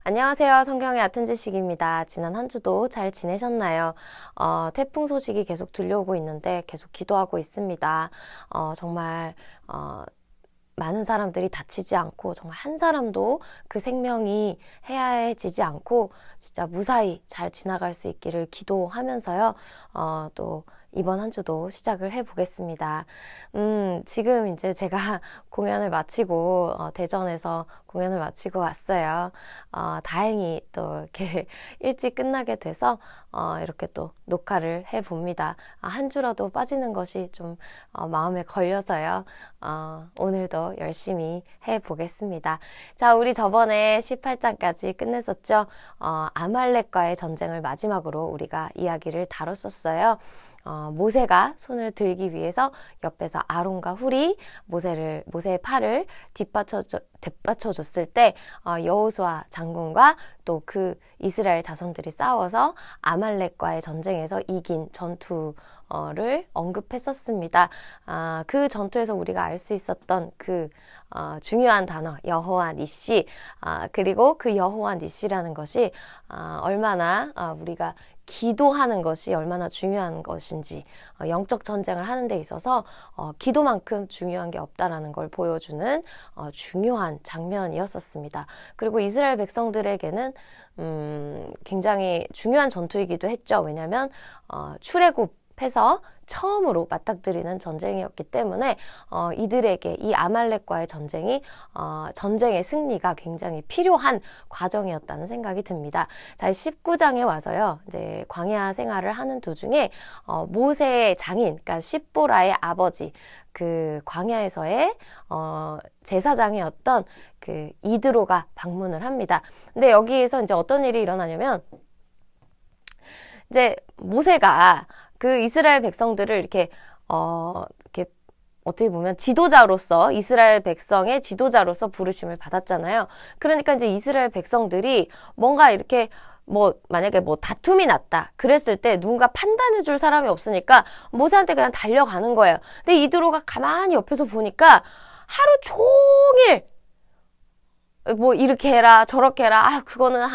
안녕하세요. 성경의 같은 지식입니다. 지난 한 주도 잘 지내셨나요? 태풍 소식이 계속 들려오고 있는데 계속 기도하고 있습니다. 정말 많은 사람들이 다치지 않고 정말 한 사람도 그 생명이 해야해지지 않고 진짜 무사히 잘 지나갈 수 있기를 기도하면서요. 또 이번 한 주도 시작을 해보겠습니다. 지금 이제 제가 공연을 마치고 대전에서 공연을 마치고 왔어요. 다행히 또 이렇게 일찍 끝나게 돼서 이렇게 또 녹화를 해봅니다. 한 주라도 빠지는 것이 좀 마음에 걸려서요. 오늘도 열심히 해보겠습니다. 자, 우리 저번에 18장까지 끝냈었죠. 아말렉과의 전쟁을 마지막으로 우리가 이야기를 다뤘었어요. 모세가 손을 들기 위해서 옆에서 아론과 훌이 모세의 팔을 뒷받쳐줬을 때 여호수아 장군과 또 그 이스라엘 자손들이 싸워서 아말렉과의 전쟁에서 이긴 전투를 언급했었습니다. 그 전투에서 우리가 알 수 있었던 그 중요한 단어 여호와 니시, 그리고 그 여호와 니시라는 것이 얼마나 우리가 기도하는 것이 얼마나 중요한 것인지, 영적 전쟁을 하는 데 있어서 기도만큼 중요한 게 없다라는 걸 보여주는 중요한 장면이었었습니다. 그리고 이스라엘 백성들에게는 굉장히 중요한 전투이기도 했죠. 왜냐하면 출애굽해서 처음으로 맞닥뜨리는 전쟁이었기 때문에 이들에게 이 아말렉과의 전쟁의 승리가 굉장히 필요한 과정이었다는 생각이 듭니다. 자, 19장에 와서요, 이제 광야 생활을 하는 도중에 모세의 장인, 그러니까 십보라의 아버지, 그 광야에서의 제사장이었던 그 이드로가 방문을 합니다. 근데 여기에서 이제 어떤 일이 일어나냐면, 이제 모세가 그 이스라엘 백성들을 이렇게 어떻게 보면 지도자로서, 이스라엘 백성의 지도자로서 부르심을 받았잖아요. 그러니까 이제 이스라엘 백성들이 뭔가 이렇게 만약에 다툼이 났다 그랬을 때 누군가 판단해 줄 사람이 없으니까 모세한테 그냥 달려가는 거예요. 근데 이드로가 가만히 옆에서 보니까 하루 종일 이렇게 해라 저렇게 해라, 그거는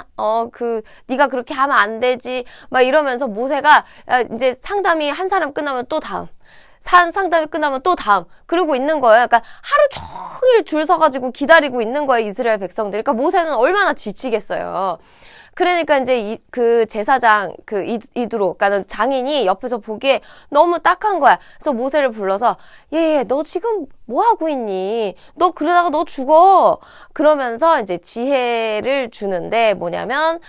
네가 그렇게 하면 안 되지 막 이러면서 모세가 이제 상담이 한 사람 끝나면 또 다음, 상담이 끝나면 또 다음 그러고 있는 거예요. 그러니까 하루 종일 줄 서가지고 기다리고 있는 거예요, 이스라엘 백성들이. 그러니까 모세는 얼마나 지치겠어요. 그러니까 이제 그 제사장, 그 이드로, 그러니까 장인이 옆에서 보기에 너무 딱한 거야. 그래서 모세를 불러서, 너 지금 뭐 하고 있니? 너 그러다가 너 죽어. 그러면서 이제 지혜를 주는데 뭐냐면,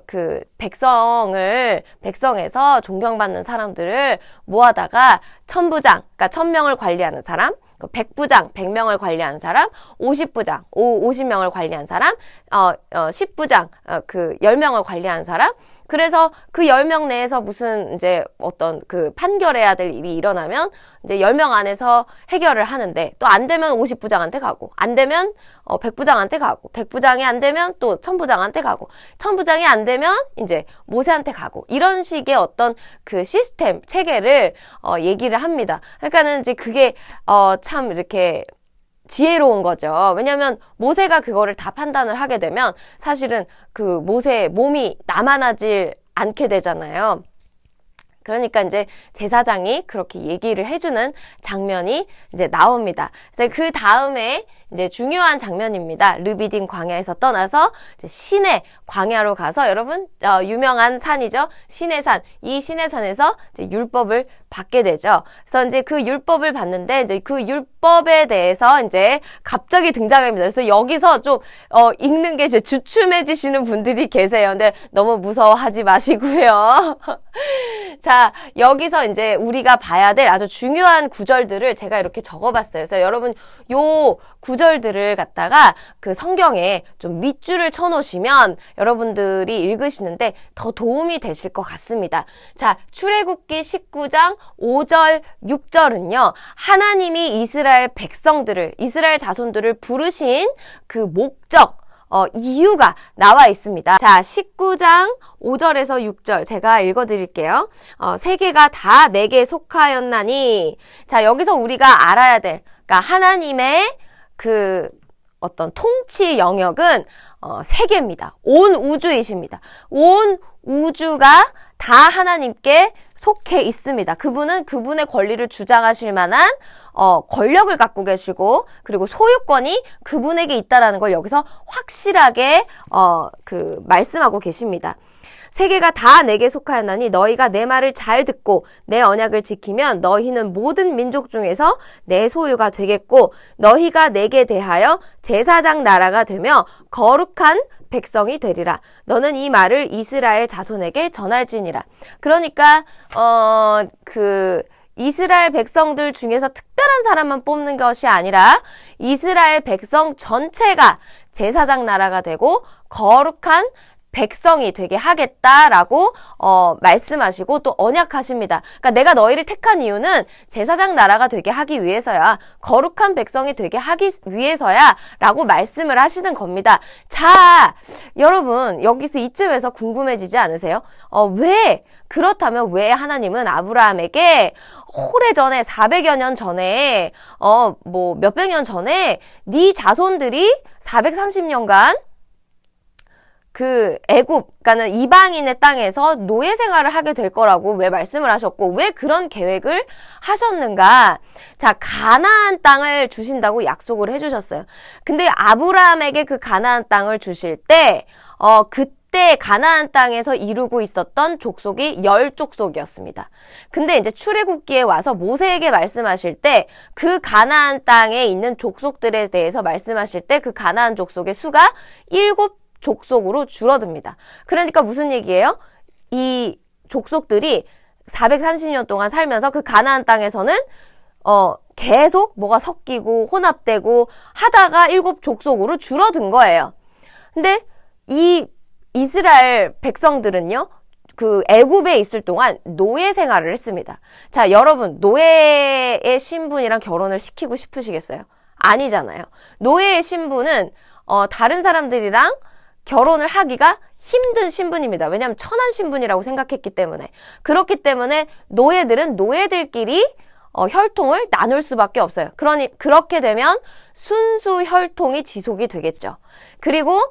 그 백성에서 존경받는 사람들을 모아다가 천부장, 그러니까 1000명을 관리하는 사람, 100부장, 100명을 관리하는 사람, 50부장, 50명을 관리하는 사람, 10부장, 10명을 관리하는 사람. 그래서 그 10명 내에서 무슨 이제 어떤 그 판결해야 될 일이 일어나면 이제 10명 안에서 해결을 하는데, 또 안 되면 50부장한테 가고, 안 되면 100부장한테 가고, 100부장이 안 되면 또 1000부장한테 가고, 1000부장이 안 되면 이제 모세한테 가고, 이런 식의 어떤 그 시스템, 체계를 얘기를 합니다. 그러니까는 이제 그게 참 이렇게 지혜로운 거죠. 왜냐면 모세가 그거를 다 판단을 하게 되면 사실은 그 모세의 몸이 남아나질 않게 되잖아요. 그러니까 이제 제사장이 그렇게 얘기를 해주는 장면이 이제 나옵니다. 그래서 그 다음에 이제 중요한 장면입니다. 르비딤 광야에서 떠나서 이제 시내 광야로 가서, 여러분 유명한 산이죠. 시내산. 이 시내산에서 이제 율법을 받게 되죠. 그래서 이제 그 율법을 받는데, 이제 그 율법에 대해서 이제 갑자기 등장합니다. 그래서 여기서 좀 읽는 게 이제 주춤해지시는 분들이 계세요. 근데 너무 무서워하지 마시고요. 자, 여기서 이제 우리가 봐야 될 아주 중요한 구절들을 제가 이렇게 적어봤어요. 그래서 여러분 요 구절들을 갖다가 그 성경에 좀 밑줄을 쳐놓으시면 여러분들이 읽으시는데 더 도움이 되실 것 같습니다. 자, 출애굽기 19장 5절, 6절은요. 하나님이 이스라엘 백성들을, 이스라엘 자손들을 부르신 그 목적, 이유가 나와 있습니다. 자, 19장 5절에서 6절 제가 읽어드릴게요. 세계가 다 내게 속하였나니. 자, 여기서 우리가 알아야 될, 그러니까 하나님의 그 어떤 통치 영역은 세계입니다. 온 우주이십니다. 온 우주가 다 하나님께 속해 있습니다. 그분은 그분의 권리를 주장하실 만한 권력을 갖고 계시고 그리고 소유권이 그분에게 있다라는 걸 여기서 확실하게 말씀하고 계십니다. 세계가 다 내게 속하였나니 너희가 내 말을 잘 듣고 내 언약을 지키면 너희는 모든 민족 중에서 내 소유가 되겠고 너희가 내게 대하여 제사장 나라가 되며 거룩한 백성이 되리라. 너는 이 말을 이스라엘 자손에게 전할지니라. 그러니까 이스라엘 백성들 중에서 특별한 사람만 뽑는 것이 아니라 이스라엘 백성 전체가 제사장 나라가 되고 거룩한 백성이 되게 하겠다라고 말씀하시고 또 언약하십니다. 그러니까 내가 너희를 택한 이유는 제사장 나라가 되게 하기 위해서야, 거룩한 백성이 되게 하기 위해서야 라고 말씀을 하시는 겁니다. 자, 여러분 여기서 이쯤에서 궁금해지지 않으세요? 그렇다면 왜 하나님은 아브라함에게 오래전에 400여 년 전에 몇백 년 전에 네 자손들이 430년간 그러니까는 이방인의 땅에서 노예 생활을 하게 될 거라고 왜 말씀을 하셨고, 왜 그런 계획을 하셨는가? 자, 가나안 땅을 주신다고 약속을 해주셨어요. 근데 아브라함에게 그 가나안 땅을 주실 때, 그때 가나안 땅에서 이루고 있었던 족속이 10족속이었습니다. 근데 이제 출애굽기에 와서 모세에게 말씀하실 때, 그 가나안 땅에 있는 족속들에 대해서 말씀하실 때, 그 가나안 족속의 수가 7족속으로 줄어듭니다. 그러니까 무슨 얘기예요? 이 족속들이 430년 동안 살면서 그 가나안 땅에서는 계속 뭐가 섞이고 혼합되고 하다가 7족속으로 줄어든 거예요. 근데 이 이스라엘 백성들은요, 그 애굽에 있을 동안 노예 생활을 했습니다. 자, 여러분 노예의 신분이랑 결혼을 시키고 싶으시겠어요? 아니잖아요. 노예의 신분은 다른 사람들이랑 결혼을 하기가 힘든 신분입니다. 왜냐하면 천한 신분이라고 생각했기 때문에. 그렇기 때문에 노예들은 노예들끼리 혈통을 나눌 수밖에 없어요. 그렇게 되면 순수 혈통이 지속이 되겠죠. 그리고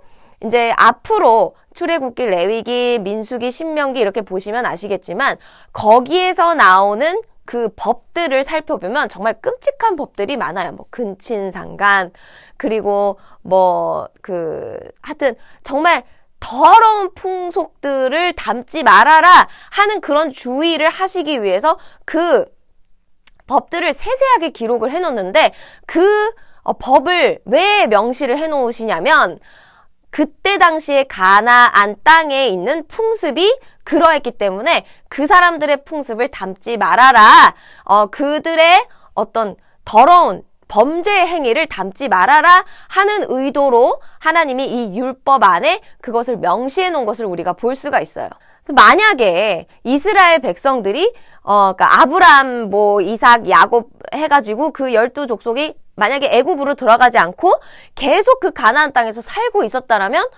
이제 앞으로 출애굽기, 레위기, 민수기, 신명기 이렇게 보시면 아시겠지만 거기에서 나오는 그 법들을 살펴보면 정말 끔찍한 법들이 많아요. 뭐 근친상간, 그리고 하여튼 정말 더러운 풍속들을 담지 말아라 하는 그런 주의를 하시기 위해서 그 법들을 세세하게 기록을 해놓는데, 그 법을 왜 명시를 해놓으시냐면 그때 당시에 가나안 땅에 있는 풍습이 그러했기 때문에 그 사람들의 풍습을 담지 말아라. 그들의 어떤 더러운 범죄 행위를 담지 말아라 하는 의도로 하나님이 이 율법 안에 그것을 명시해 놓은 것을 우리가 볼 수가 있어요. 그래서 만약에 이스라엘 백성들이 그러니까 아브람, 이삭, 야곱 해가지고 그 12족속이 만약에 애굽으로 들어가지 않고 계속 그 가나안 땅에서 살고 있었다라면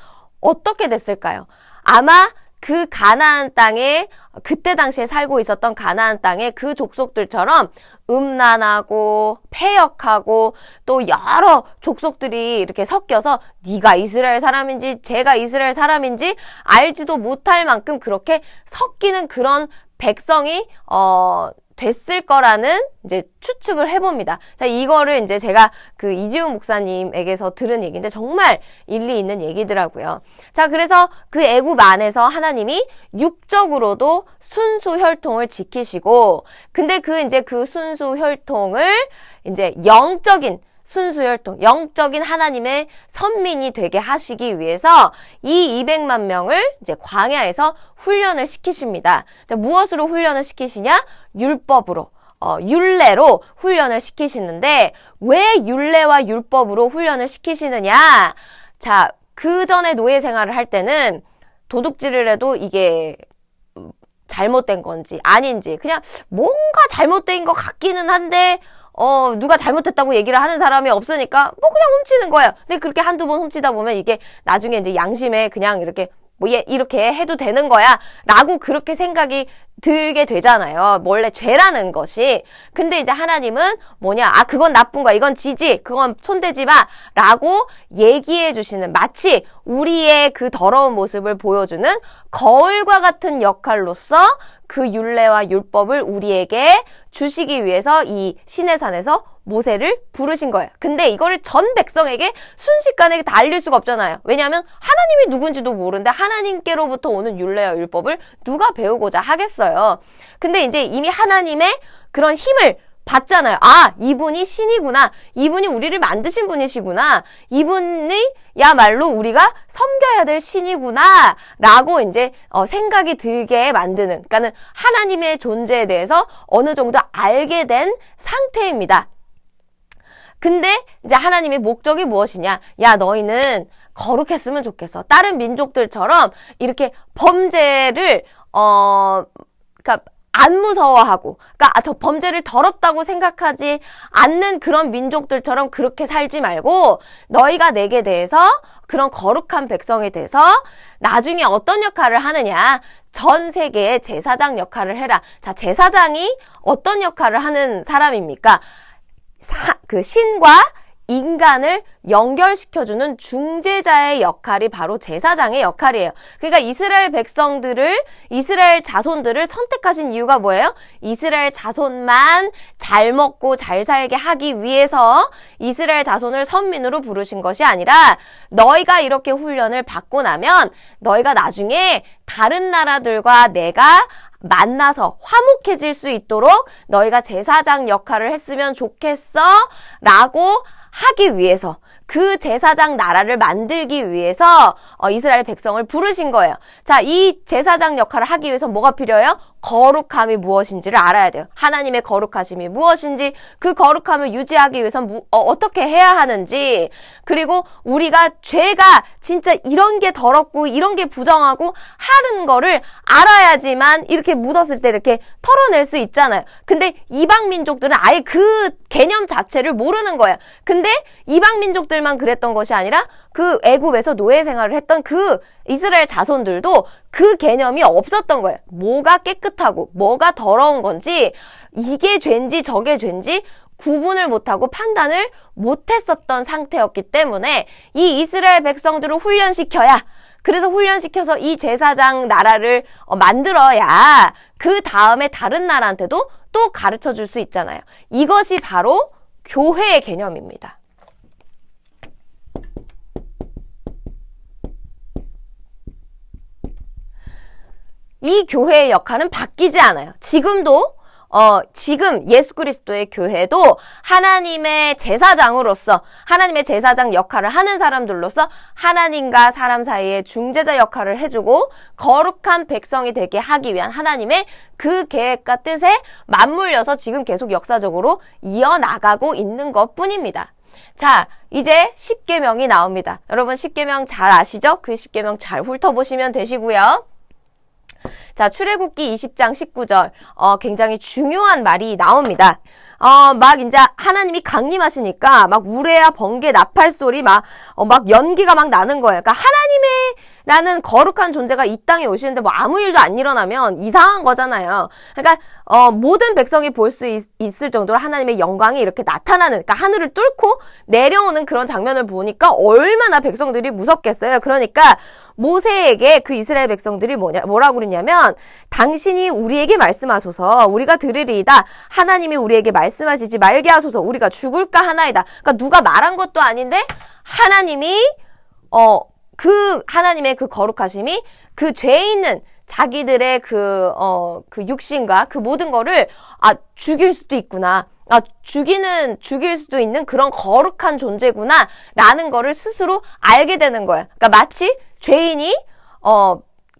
어떻게 됐을까요? 아마 그 가나안 땅에 그때 당시에 살고 있었던 가나안 땅에 그 족속들처럼 음란하고 패역하고 또 여러 족속들이 이렇게 섞여서 네가 이스라엘 사람인지 제가 이스라엘 사람인지 알지도 못할 만큼 그렇게 섞이는 그런 백성이 됐을 거라는 이제 추측을 해봅니다. 자, 이거를 이제 제가 그 이지훈 목사님에게서 들은 얘기인데 정말 일리 있는 얘기더라고요. 자, 그래서 그 애굽 안에서 하나님이 육적으로도 순수 혈통을 지키시고, 근데 그 순수 혈통을 이제 영적인 순수 혈통, 영적인 하나님의 선민이 되게 하시기 위해서 이 200만 명을 이제 광야에서 훈련을 시키십니다. 자, 무엇으로 훈련을 시키시냐? 율법으로, 율례로 훈련을 시키시는데, 왜 율례와 율법으로 훈련을 시키시느냐? 자, 그 전에 노예 생활을 할 때는 도둑질을 해도 이게 잘못된 건지 아닌지 그냥 뭔가 잘못된 것 같기는 한데 누가 잘못했다고 얘기를 하는 사람이 없으니까 그냥 훔치는 거예요. 근데 그렇게 한두 번 훔치다 보면 이게 나중에 이제 양심에 그냥 이렇게 이렇게 해도 되는 거야 라고 그렇게 생각이 들게 되잖아요. 원래 죄라는 것이. 근데 이제 하나님은 뭐냐? 아, 그건 나쁜 거야. 이건 지지. 그건 손대지 마. 라고 얘기해 주시는, 마치 우리의 그 더러운 모습을 보여주는 거울과 같은 역할로서 그 율례와 율법을 우리에게 주시기 위해서 이 시내산에서 모세를 부르신 거예요. 근데 이거를 전 백성에게 순식간에 다 알릴 수가 없잖아요. 왜냐하면 하나님이 누군지도 모르는데 하나님께로부터 오는 율례와 율법을 누가 배우고자 하겠어요. 근데 이제 이미 하나님의 그런 힘을 봤잖아요. 아, 이분이 신이구나. 이분이 우리를 만드신 분이시구나. 이분이 야말로 우리가 섬겨야 될 신이구나. 라고 이제 생각이 들게 만드는, 그러니까는 하나님의 존재에 대해서 어느 정도 알게 된 상태입니다. 근데 이제 하나님의 목적이 무엇이냐? 야, 너희는 거룩했으면 좋겠어. 다른 민족들처럼 이렇게 범죄를 그러니까 안 무서워하고, 그러니까 저 범죄를 더럽다고 생각하지 않는 그런 민족들처럼 그렇게 살지 말고 너희가 내게 대해서 그런 거룩한 백성에 대해서 나중에 어떤 역할을 하느냐? 전 세계의 제사장 역할을 해라. 자, 제사장이 어떤 역할을 하는 사람입니까? 그 신과 인간을 연결시켜주는 중재자의 역할이 바로 제사장의 역할이에요. 그러니까 이스라엘 백성들을, 이스라엘 자손들을 선택하신 이유가 뭐예요? 이스라엘 자손만 잘 먹고 잘 살게 하기 위해서 이스라엘 자손을 선민으로 부르신 것이 아니라 너희가 이렇게 훈련을 받고 나면 너희가 나중에 다른 나라들과 내가 만나서 화목해질 수 있도록 너희가 제사장 역할을 했으면 좋겠어 라고 하기 위해서, 그 제사장 나라를 만들기 위해서 이스라엘 백성을 부르신 거예요. 자, 이 제사장 역할을 하기 위해서 뭐가 필요해요? 거룩함이 무엇인지를 알아야 돼요. 하나님의 거룩하심이 무엇인지, 그 거룩함을 유지하기 위해서 어떻게 해야 하는지, 그리고 우리가 죄가 진짜 이런 게 더럽고 이런 게 부정하고 하는 거를 알아야지만 이렇게 묻었을 때 이렇게 털어낼 수 있잖아요. 근데 이방 민족들은 아예 그 개념 자체를 모르는 거예요. 근데 이방 민족들만 그랬던 것이 아니라 그 애굽에서 노예 생활을 했던 그 이스라엘 자손들도 그 개념이 없었던 거예요. 뭐가 깨끗하고 뭐가 더러운 건지, 이게 죄인지 저게 죄인지 구분을 못하고 판단을 못했었던 상태였기 때문에 이 이스라엘 백성들을 훈련시켜야, 그래서 훈련시켜서 이 제사장 나라를 만들어야 그 다음에 다른 나라한테도 또 가르쳐 줄 수 있잖아요. 이것이 바로 교회의 개념입니다. 이 교회의 역할은 바뀌지 않아요. 지금도 지금 예수 그리스도의 교회도 하나님의 제사장으로서, 하나님의 제사장 역할을 하는 사람들로서 하나님과 사람 사이의 중재자 역할을 해주고 거룩한 백성이 되게 하기 위한 하나님의 그 계획과 뜻에 맞물려서 지금 계속 역사적으로 이어나가고 있는 것뿐입니다. 자, 이제 십계명이 나옵니다. 여러분 십계명 잘 아시죠? 그 십계명 잘 훑어보시면 되시고요. 자, 출애굽기 20장 19절 굉장히 중요한 말이 나옵니다. 막 이제 하나님이 강림하시니까 막 우레야 번개 나팔 소리 막 연기가 막 나는 거예요. 그러니까 하나님이라는 거룩한 존재가 이 땅에 오시는데 뭐 아무 일도 안 일어나면 이상한 거잖아요. 그러니까 모든 백성이 볼 수 있을 정도로 하나님의 영광이 이렇게 나타나는, 그러니까 하늘을 뚫고 내려오는 그런 장면을 보니까 얼마나 백성들이 무섭겠어요. 그러니까 모세에게 그 이스라엘 백성들이 뭐라고 그랬냐면, 당신이 우리에게 말씀하소서 우리가 들으리이다. 하나님이 우리에게 말씀하시지 말게 하소서 우리가 죽을까 하나이다. 그러니까 누가 말한 것도 아닌데 하나님이 그 하나님의 그 거룩하심이 그 죄 있는 자기들의 그 육신과 그 모든 거를 죽일 수도 있구나. 죽일 수도 있는 그런 거룩한 존재구나 라는 거를 스스로 알게 되는 거예요. 그러니까 마치 죄인이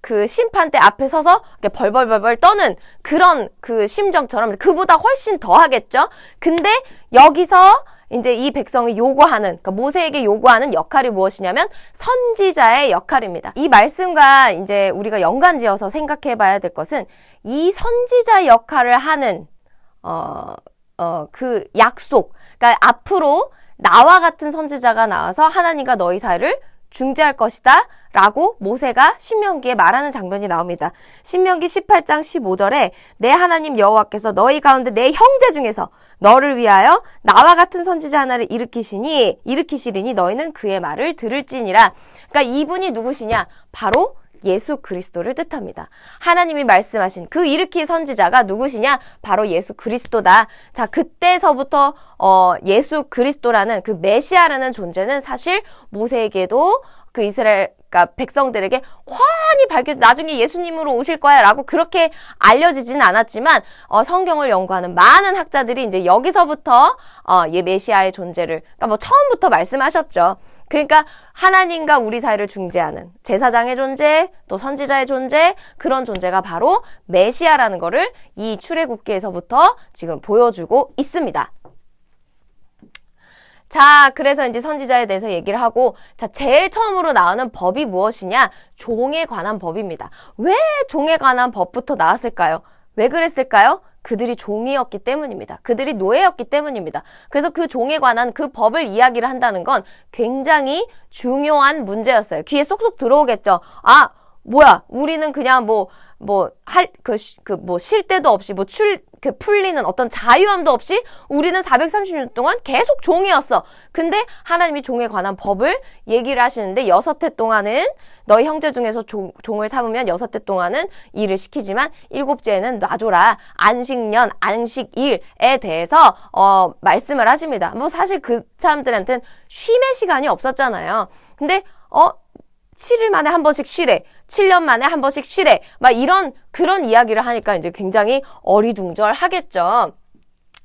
그 심판대 앞에 서서 이렇게 벌벌벌벌 떠는 그런 그 심정처럼 그보다 훨씬 더 하겠죠. 근데 여기서 이제 이 백성이 요구하는, 그러니까 모세에게 요구하는 역할이 무엇이냐면 선지자의 역할입니다. 이 말씀과 이제 우리가 연관지어서 생각해 봐야 될 것은, 이 선지자 역할을 하는 그 약속, 그러니까 앞으로 나와 같은 선지자가 나와서 하나님과 너희 사이를 중재할 것이다 라고 모세가 신명기에 말하는 장면이 나옵니다. 신명기 18장 15절에 내 하나님 여호와께서 너희 가운데 내 형제 중에서 너를 위하여 나와 같은 선지자 하나를 일으키시리니 너희는 그의 말을 들을지니라. 그러니까 이분이 누구시냐? 바로 예수 그리스도를 뜻합니다. 하나님이 말씀하신 그 일으킬 선지자가 누구시냐? 바로 예수 그리스도다. 자, 그때서부터 예수 그리스도라는 그 메시아라는 존재는 사실 모세에게도 그 이스라엘 그러니까 백성들에게 환히 밝혀 나중에 예수님으로 오실 거야 라고 그렇게 알려지진 않았지만 성경을 연구하는 많은 학자들이 이제 여기서부터 메시아의 존재를 그러니까 뭐 처음부터 말씀하셨죠. 그러니까 하나님과 우리 사이를 중재하는 제사장의 존재, 또 선지자의 존재, 그런 존재가 바로 메시아라는 거를 이 출애굽기에서부터 지금 보여주고 있습니다. 자, 그래서 이제 선지자에 대해서 얘기를 하고, 자, 제일 처음으로 나오는 법이 무엇이냐? 종에 관한 법입니다. 왜 종에 관한 법부터 나왔을까요? 왜 그랬을까요? 그들이 종이었기 때문입니다. 그들이 노예였기 때문입니다. 그래서 그 종에 관한 그 법을 이야기를 한다는 건 굉장히 중요한 문제였어요. 귀에 쏙쏙 들어오겠죠? 아, 뭐야, 우리는 그냥 쉴 때도 없이, 풀리는 어떤 자유함도 없이 우리는 430년 동안 계속 종이었어. 근데 하나님이 종에 관한 법을 얘기를 하시는데 6해 동안은 너희 형제 중에서 종을 삼으면 6해 동안은 일을 시키지만 7째에는 놔줘라. 안식년, 안식일에 대해서 말씀을 하십니다. 뭐 사실 그 사람들한테는 쉼의 시간이 없었잖아요. 근데 7일 만에 한 번씩 쉬래. 7년 만에 한 번씩 쉬래. 막 그런 이야기를 하니까 이제 굉장히 어리둥절하겠죠.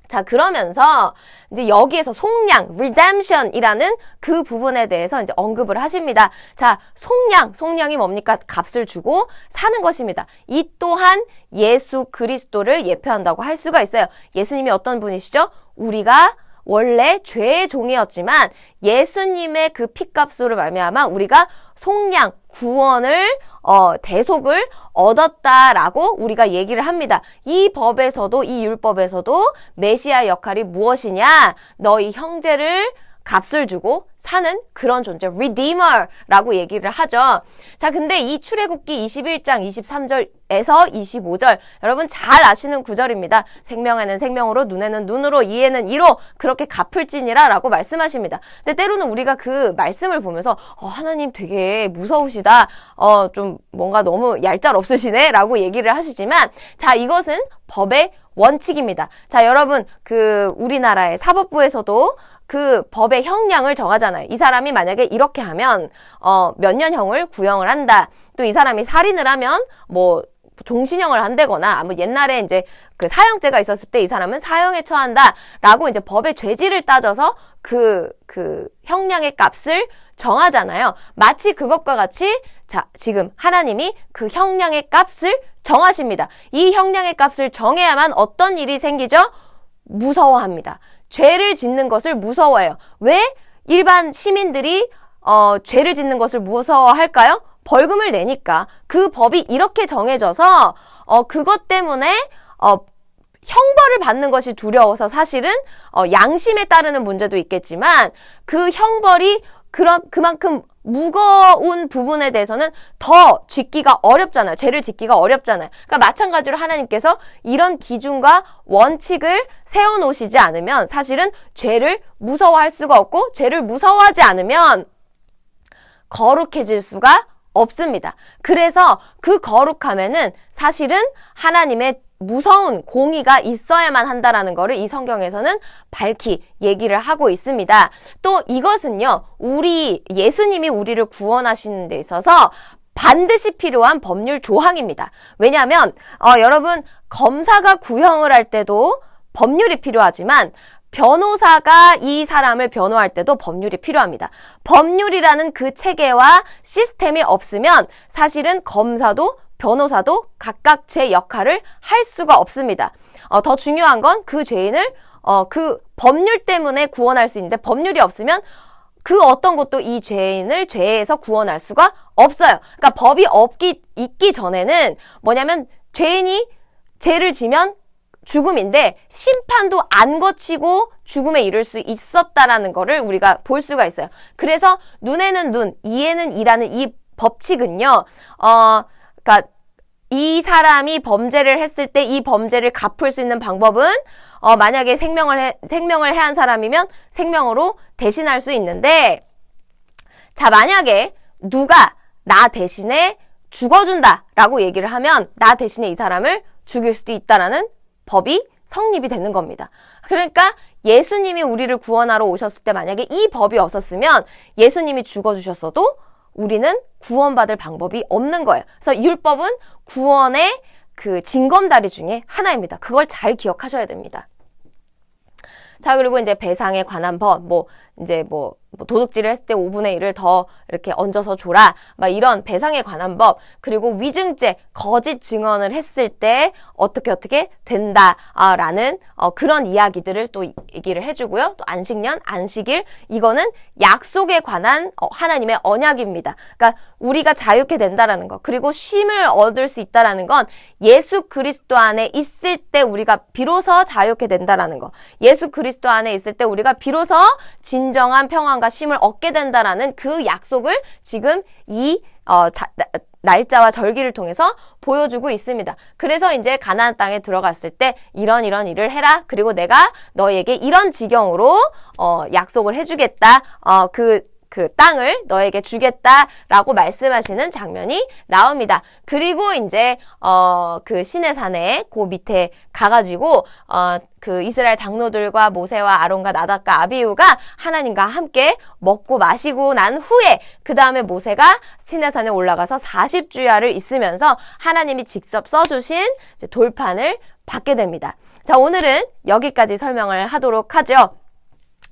자, 그러면서 이제 여기에서 속량, redemption이라는 그 부분에 대해서 이제 언급을 하십니다. 자, 속량이 뭡니까? 값을 주고 사는 것입니다. 이 또한 예수 그리스도를 예표한다고 할 수가 있어요. 예수님이 어떤 분이시죠? 우리가 원래 죄의 종이었지만 예수님의 그 피값으로 말미암아 우리가 속량, 구원을 대속을 얻었다라고 우리가 얘기를 합니다. 이 법에서도 이 율법에서도 메시아 역할이 무엇이냐? 너희 형제를 값을 주고 사는 그런 존재, Redeemer라고 얘기를 하죠. 자, 근데 이 출애굽기 21장 23절에서 25절 여러분 잘 아시는 구절입니다. 생명에는 생명으로, 눈에는 눈으로, 이에는 이로 그렇게 갚을지니라 라고 말씀하십니다. 근데 때로는 우리가 그 말씀을 보면서 하나님 되게 무서우시다. 좀 뭔가 너무 얄짤없으시네 라고 얘기를 하시지만 자, 이것은 법의 원칙입니다. 자, 여러분 우리나라의 사법부에서도 그 법의 형량을 정하잖아요. 이 사람이 만약에 이렇게 하면 몇 년형을 구형을 한다. 또 이 사람이 살인을 하면 뭐 종신형을 한다거나 옛날에 이제 그 사형죄가 있었을 때 이 사람은 사형에 처한다라고 이제 법의 죄질을 따져서 그 형량의 값을 정하잖아요. 마치 그것과 같이 자, 지금 하나님이 그 형량의 값을 정하십니다. 이 형량의 값을 정해야만 어떤 일이 생기죠? 무서워합니다. 죄를 짓는 것을 무서워해요. 왜 일반 시민들이 죄를 짓는 것을 무서워할까요? 벌금을 내니까. 그 법이 이렇게 정해져서 그것 때문에 형벌을 받는 것이 두려워서 사실은 양심에 따르는 문제도 있겠지만 그 형벌이 그만큼 무거운 부분에 대해서는 더 짓기가 어렵잖아요. 죄를 짓기가 어렵잖아요. 그러니까 마찬가지로 하나님께서 이런 기준과 원칙을 세워놓으시지 않으면 사실은 죄를 무서워할 수가 없고 죄를 무서워하지 않으면 거룩해질 수가 없습니다. 그래서 그 거룩함에는 사실은 하나님의 무서운 공의가 있어야만 한다라는 거를 이 성경에서는 밝히 얘기를 하고 있습니다. 또 이것은요, 예수님이 우리를 구원하시는 데 있어서 반드시 필요한 법률 조항입니다. 왜냐하면 여러분 검사가 구형을 할 때도 법률이 필요하지만 변호사가 이 사람을 변호할 때도 법률이 필요합니다. 법률이라는 그 체계와 시스템이 없으면 사실은 검사도 변호사도 각각 제 역할을 할 수가 없습니다. 더 중요한 건 그 죄인을 그 법률 때문에 구원할 수 있는데 법률이 없으면 그 어떤 것도 이 죄인을 죄에서 구원할 수가 없어요. 그러니까 법이 있기 전에는 뭐냐면 죄인이 죄를 지면 죽음인데 심판도 안 거치고 죽음에 이를 수 있었다라는 거를 우리가 볼 수가 있어요. 그래서 눈에는 눈, 이에는 이라는 이 법칙은요, 그러니까 이 사람이 범죄를 했을 때 이 범죄를 갚을 수 있는 방법은 만약에 생명을 해한 사람이면 생명으로 대신할 수 있는데, 자, 만약에 누가 나 대신에 죽어준다라고 얘기를 하면 나 대신에 이 사람을 죽일 수도 있다라는 법이 성립이 되는 겁니다. 그러니까 예수님이 우리를 구원하러 오셨을 때 만약에 이 법이 없었으면 예수님이 죽어주셨어도 우리는 구원받을 방법이 없는 거예요. 그래서 율법은 구원의 그 징검다리 중에 하나입니다. 그걸 잘 기억하셔야 됩니다. 자, 그리고 이제 배상에 관한 법, 이제 도둑질을 했을 때 5분의 1을 더 이렇게 얹어서 줘라. 막 이런 배상에 관한 법, 그리고 위증죄, 거짓 증언을 했을 때 어떻게 된다, 라는, 그런 이야기들을 또 얘기를 해주고요. 또 안식년, 안식일, 이거는 약속에 관한 하나님의 언약입니다. 그러니까 우리가 자유케 된다라는 거, 그리고 쉼을 얻을 수 있다라는 건 예수 그리스도 안에 있을 때 우리가 비로소 자유케 된다라는 거, 예수 그리스도 안에 있을 때 우리가 비로소 진정한 평안과 쉼을 얻게 된다라는 그 약속을 지금 이 날짜와 절기를 통해서 보여주고 있습니다. 그래서 이제 가나안 땅에 들어갔을 때 이런 일을 해라. 그리고 내가 너에게 이런 지경으로 약속을 해주겠다. 그 땅을 너에게 주겠다라고 말씀하시는 장면이 나옵니다. 그리고 이제 그 시내산에 그 밑에 가가지고 그 이스라엘 장로들과 모세와 아론과 나답과 아비후가 하나님과 함께 먹고 마시고 난 후에 그 다음에 모세가 시내산에 올라가서 40주야를 있으면서 하나님이 직접 써주신 이제 돌판을 받게 됩니다. 자, 오늘은 여기까지 설명을 하도록 하죠.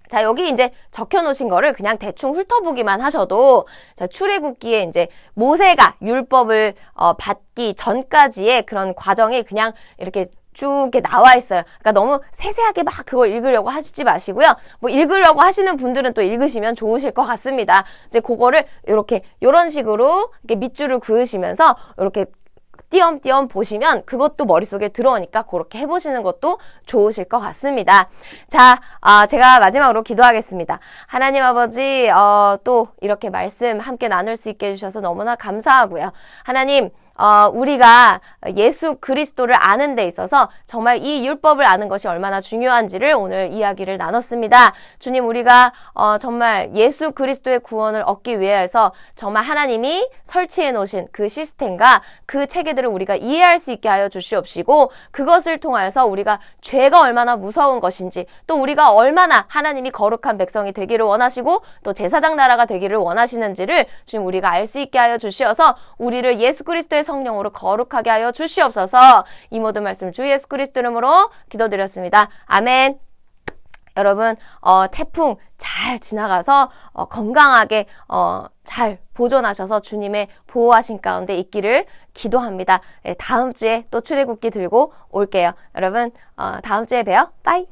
자, 여기 이제 적혀 놓으신 거를 그냥 대충 훑어보기만 하셔도, 자, 출애굽기에 이제 모세가 율법을 받기 전까지의 그런 과정이 그냥 이렇게 쭉 이렇게 나와 있어요. 그러니까 너무 세세하게 막 그걸 읽으려고 하시지 마시고요. 읽으려고 하시는 분들은 또 읽으시면 좋으실 것 같습니다. 이제 그거를 요런 식으로 이렇게 밑줄을 그으시면서 이렇게 띄엄띄엄 보시면 그것도 머릿속에 들어오니까 그렇게 해보시는 것도 좋으실 것 같습니다. 자, 제가 마지막으로 기도하겠습니다. 하나님 아버지, 또 이렇게 말씀 함께 나눌 수 있게 해주셔서 너무나 감사하고요. 하나님, 우리가 예수 그리스도를 아는 데 있어서 정말 이 율법을 아는 것이 얼마나 중요한지를 오늘 이야기를 나눴습니다. 주님, 우리가 정말 예수 그리스도의 구원을 얻기 위해서 정말 하나님이 설치해 놓으신 그 시스템과 그 체계들을 우리가 이해할 수 있게 하여 주시옵시고, 그것을 통하여서 우리가 죄가 얼마나 무서운 것인지, 또 우리가 얼마나 하나님이 거룩한 백성이 되기를 원하시고 또 제사장 나라가 되기를 원하시는지를 주님 우리가 알 수 있게 하여 주시어서 우리를 예수 그리스도의 성령으로 거룩하게 하여 주시옵소서. 이 모든 말씀 주 예수 그리스도 이름으로 기도드렸습니다. 아멘. 여러분, 태풍 잘 지나가서 건강하게 잘 보존하셔서 주님의 보호하신 가운데 있기를 기도합니다. 다음 주에 또 출애굽기 들고 올게요. 여러분, 다음 주에 봬요. 빠이.